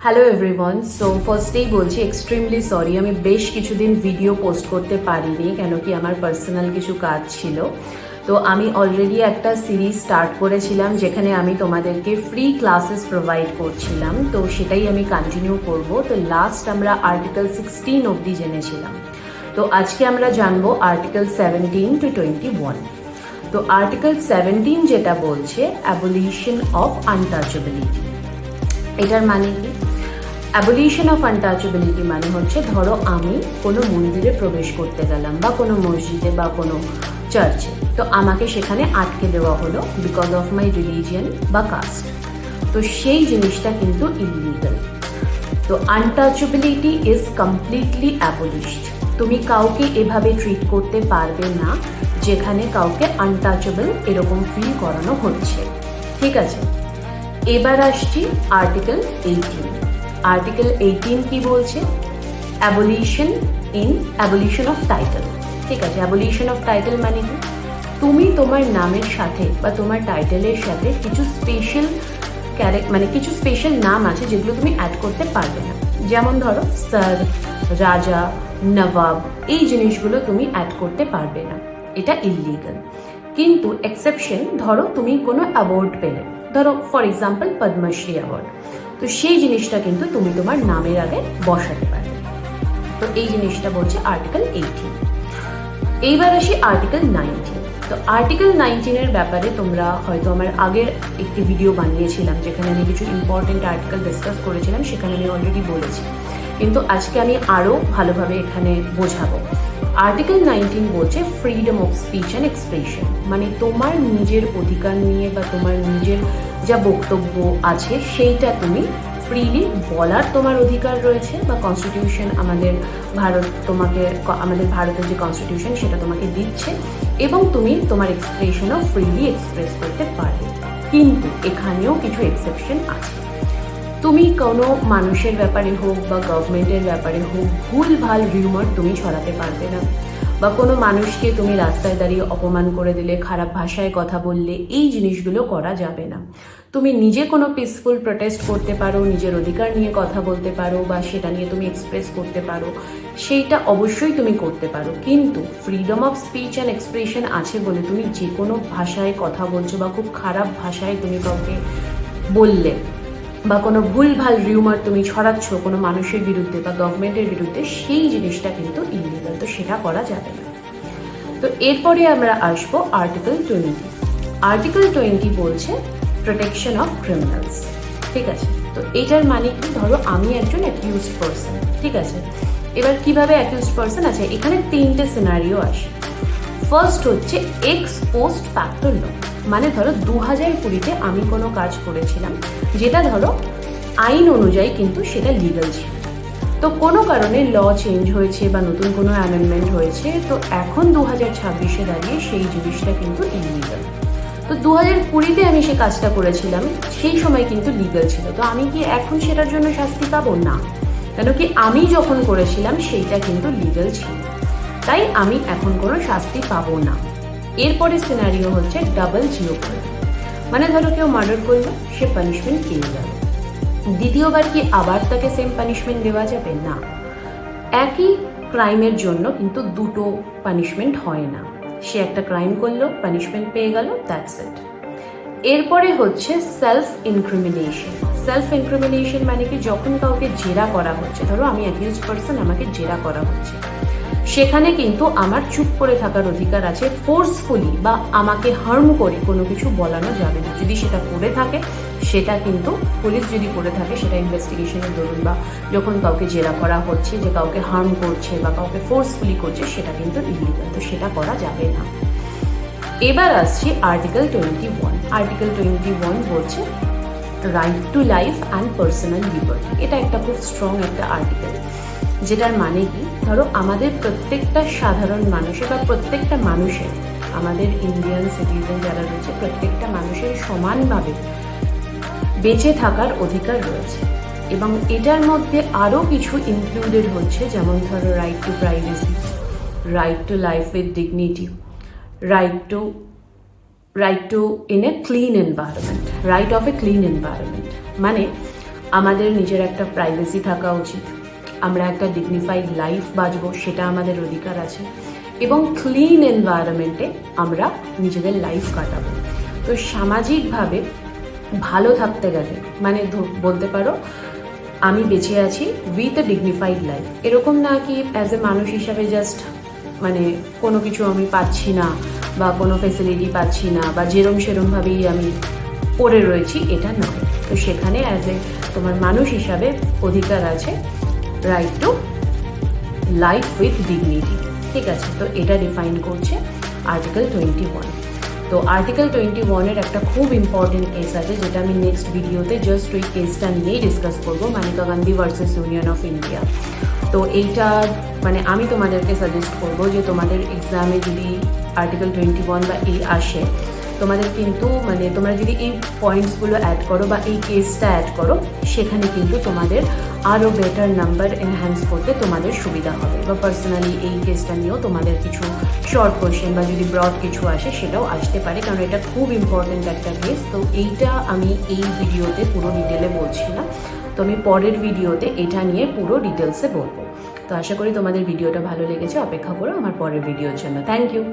Hello everyone. So ফার্স্টেই বলছি extremely sorry, আমি বেশ কিছুদিন ভিডিও পোস্ট করতে পারিনি, কেন কি আমার পার্সোনাল কিছু কাজ ছিল। তো আমি অলরেডি একটা সিরিজ স্টার্ট করেছিলাম যেখানে আমি তোমাদেরকে ফ্রি ক্লাসেস প্রোভাইড করছিলাম, তো সেটাই আমি কন্টিনিউ করব। তো লাস্ট আমরা আর্টিকেল 16 অবধি জেনেছিলাম, তো আজকে আমরা জানবো আর্টিকেল 17 to 21। তো আর্টিকেল 17 যেটা বলছে অ্যাবলিশন অফ আনটাচেবিলিটি। এটার মানে কি? অ্যাবলিশন অফ আনটাচেবিলিটি মানে হচ্ছে, ধরো আমি কোনো মন্দিরে প্রবেশ করতে গেলাম বা কোনো মসজিদে বা কোনো চার্চে, তো আমাকে সেখানে আটকে দেওয়া হলো বিকজ অফ মাই রিলিজিয়ন বা কাস্ট। তো সেই জিনিসটা কিন্তু ইললিগাল। তো আনটাচেবিলিটি ইজ কমপ্লিটলি অ্যাবলিশড। তুমি কাউকে এভাবে ট্রিট করতে পারবে না যেখানে কাউকে আনটাচেবল এরকম ফিল করানো হচ্ছে। ঠিক আছে, এবার আসছি আর্টিকেল 18। আর্টিকেল 18 কি বলছে? Abolition of title. ঠিক আছে, অ্যাবলিশন অফ টাইটেল মানে কি? তুমি তোমার নামের সাথে বা তোমার টাইটেলের সাথে কিছু স্পেশাল কিছু স্পেশাল নাম আছে যেগুলো তুমি অ্যাড করতে পারবে না। যেমন ধরো স্যার, রাজা, নবাব, এই জিনিসগুলো তুমি অ্যাড করতে পারবে না, এটা ইললিগাল। কিন্তু এক্সেপশন, ধরো তুমি কোনো অ্যাওয়ার্ড পেলে, ধরো ফর এক্সাম্পল পদ্মশ্রী অ্যাওয়ার্ড, তো সেই জিনিসটা কিন্তু তুমি তোমার নামের আগে বসাতে পারবে। তো এই জিনিসটা বলছে আর্টিকেল 18। এইবার আসি আর্টিকেল 19। তো আর্টিকেল 19-এর ব্যাপারে তোমরা হয়তো আমার আগের একটি ভিডিও বানিয়েছিলাম যেখানে আমি কিছু ইম্পর্টেন্ট আর্টিকেল ডিসকাস করেছিলাম, সেখানে আমি অলরেডি বলেছি, কিন্তু আজকে আমি আরও ভালোভাবে এখানে বোঝাবো। আর্টিকেল 19 বলছে freedom of speech and expression, মানে তোমার নিজের অধিকার নিয়ে বা তোমার নিজের যা বক্তব্য আছে সেইটা তুমি ফ্রিলি বলার তোমার অধিকার রয়েছে, বা কনস্টিটিউশন আমাদের ভারতের যে কনস্টিটিউশন সেটা তোমাকে দিচ্ছে, এবং তুমি তোমার এক্সপ্রেশনও ফ্রিলি এক্সপ্রেস করতে পারবে। কিন্তু এখানেও কিছু এক্সেপশন আছে। তুমি কোনো মানুষের ব্যাপারে হোক বা গভর্নমেন্টের ব্যাপারে হোক ভুলভাল রিউমার তুমি ছড়াতে পারবে না, বা কোনো মানুষকে তুমি রাস্তায় দাঁড়িয়ে অপমান করে দিলে, খারাপ ভাষায় কথা বললে, এই জিনিসগুলো করা যাবে না। তুমি নিজে কোনো পিসফুল প্রোটেস্ট করতে পারো, নিজের অধিকার নিয়ে কথা বলতে পারো, বা সেটা নিয়ে তুমি এক্সপ্রেস করতে পারো, সেইটা অবশ্যই তুমি করতে পারো। কিন্তু freedom of speech and expression আছে বলে তুমি যে কোনো ভাষায় কথা বলছো বা খুব খারাপ ভাষায় তুমি কাউকে বললে, বা কোনো ভুলভাল রিউমার তুমি ছড়াচ্ছ কোনো মানুষের বিরুদ্ধে বা গভর্নমেন্টের বিরুদ্ধে, সেই জিনিসটা কিন্তু ইললিগাল, তো সেটা করা যাবে না। তো এরপরে আমরা আসবো আর্টিকেল 20। আর্টিকেল 20 বলছে প্রোটেকশন অফ ক্রিমিনালস। ঠিক আছে, তো এইটার মানে কি? ধরো আমি একজন অ্যাকিউজড পার্সন, ঠিক আছে, এবার কিভাবে অ্যাকিউজড পার্সন আছে, এখানে 3টে সিনারিও আসে। ফার্স্ট হচ্ছে এক্স পোস্ট ফ্যাক্টো ল, মানে ধরো 2020-তে আমি কোনো কাজ করেছিলাম যেটা ধরো আইন অনুযায়ী কিন্তু সেটা লিগাল ছিল, তো কোনো কারণে ল চেঞ্জ হয়েছে বা নতুন কোনো অ্যামেন্ডমেন্ট হয়েছে, তো এখন 2026-এ দাঁড়িয়ে সেই জিনিসটা কিন্তু ইললিগাল। তো 2020-তে আমি সে কাজটা করেছিলাম, সেই সময় কিন্তু লিগাল ছিল, তো আমি কি এখন সেটার জন্য শাস্তি পাবো? না, কেন কি আমি যখন করেছিলাম সেইটা কিন্তু লিগাল ছিল, তাই আমি এখন কোনো শাস্তি পাবো না। এরপরে সিনারিও হচ্ছে ডাবল জিওপরিডি, মানে ধরো কেউ মার্ডার করলো, সে পানিশমেন্ট পেয়ে গেল, দ্বিতীয়বার কি আবার তাকে সেম পানিশমেন্ট দেওয়া যাবে? না, একই ক্রাইমের জন্য কিন্তু দুটো পানিশমেন্ট হয় না। সে একটা ক্রাইম করলো, পানিশমেন্ট পেয়ে গেল, দ্যাটস ইট। এরপরে হচ্ছে সেলফ ইনক্রিমিনেশন। সেলফ ইনক্রিমিনেশন মানে কি? যখন কাউকে জেরা করা হচ্ছে, ধরো আমি অ্যাকিউজড পার্সন, আমাকে জেরা করা হচ্ছে, সেখানে কিন্তু আমার চুপ করে থাকার অধিকার আছে। ফোর্সফুলি বা আমাকে হার্ম করে কোনো কিছু বলানো যাবে না। যদি সেটা করে থাকে, সেটা কিন্তু পুলিশ যদি করে থাকে, সেটা ইনভেস্টিগেশনের দরুন বা যখন কাউকে জেরা করা হচ্ছে, যে কাউকে হার্ম করছে বা কাউকে ফোর্সফুলি করছে, সেটা কিন্তু ইললিগাল, তো সেটা করা যাবে না। এবার আসছি আর্টিকেল 21। আর্টিকেল 21 বলছে right to life and personal liberty. এটা একটা খুব স্ট্রং একটা আর্টিকেল, যেটার মানে কি? ধরো আমাদের প্রত্যেকটা সাধারণ মানুষের বা প্রত্যেকটা মানুষের, আমাদের ইন্ডিয়ান সিটিজেন যারা রয়েছে, প্রত্যেকটা মানুষের সমানভাবে বেঁচে থাকার অধিকার রয়েছে, এবং এটার মধ্যে আরও কিছু ইনক্লুডেড হচ্ছে, যেমন ধরো right two privacy, right to life with dignity, right two in a clean environment, right of a clean environment. মানে আমাদের নিজের একটা প্রাইভেসি থাকা উচিত, আমরা একটা ডিগনিফাইড লাইফ বাঁচবো সেটা আমাদের অধিকার আছে, এবং ক্লিন এনভায়রনমেন্টে আমরা নিজেদের লাইফ কাটাবো। তো সামাজিকভাবে ভালো থাকতে গেলে মানে বলতে পারো আমি বেঁচে আছি উইথ এ ডিগনিফাইড লাইফ, এরকম না কি অ্যাজ এ মানুষ হিসাবে জাস্ট মানে কোনো কিছু আমি পাচ্ছি না বা কোনো ফেসিলিটি পাচ্ছি না বা সেরমভাবেই আমি পড়ে রয়েছি, এটা নয়। তো সেখানে অ্যাজ এ তোমার মানুষ হিসাবে অধিকার আছে right to life with dignity, ঠিক আছে। তো এটা ডিফাইন করছে আর্টিকেল 21। তো আর্টিকেল 21-এর একটা খুব ইম্পর্টেন্ট কেস আছে যেটা আমি নেক্সট ভিডিওতে জাস্ট ওই কেসটা নিয়েই ডিসকাস করবো, Manika Gandhi versus union of India. তো এইটা মানে আমি তোমাদেরকে সাজেস্ট করবো যে তোমাদের এক্সামে যদি আর্টিকেল 21 বা এই আসে, তোমাদের কিন্তু মানে তোমরা যদি এই পয়েন্টসগুলো অ্যাড করো বা এই কেসটা অ্যাড করো, সেখানে কিন্তু তোমাদের আরও বেটার নাম্বার এনহ্যান্স করতে তোমাদের সুবিধা হবে। বা পার্সোনালি এই কেসটা নিয়েও তোমাদের কিছু শর্ট কোয়েশ্চেন বা যদি ব্রড কিছু আসে সেটাও আসতে পারে, কারণ এটা খুব ইম্পর্টেন্ট একটা কেস। তো এইটা আমি এই ভিডিওতে পুরো ডিটেলে বলছি না, তো আমি পরের ভিডিওতে এটা নিয়ে পুরো ডিটেলসে বলবো। তো আশা করি তোমাদের ভিডিওটা ভালো লেগেছে, অপেক্ষা করো আমার পরের ভিডিওর জন্য। Thank you.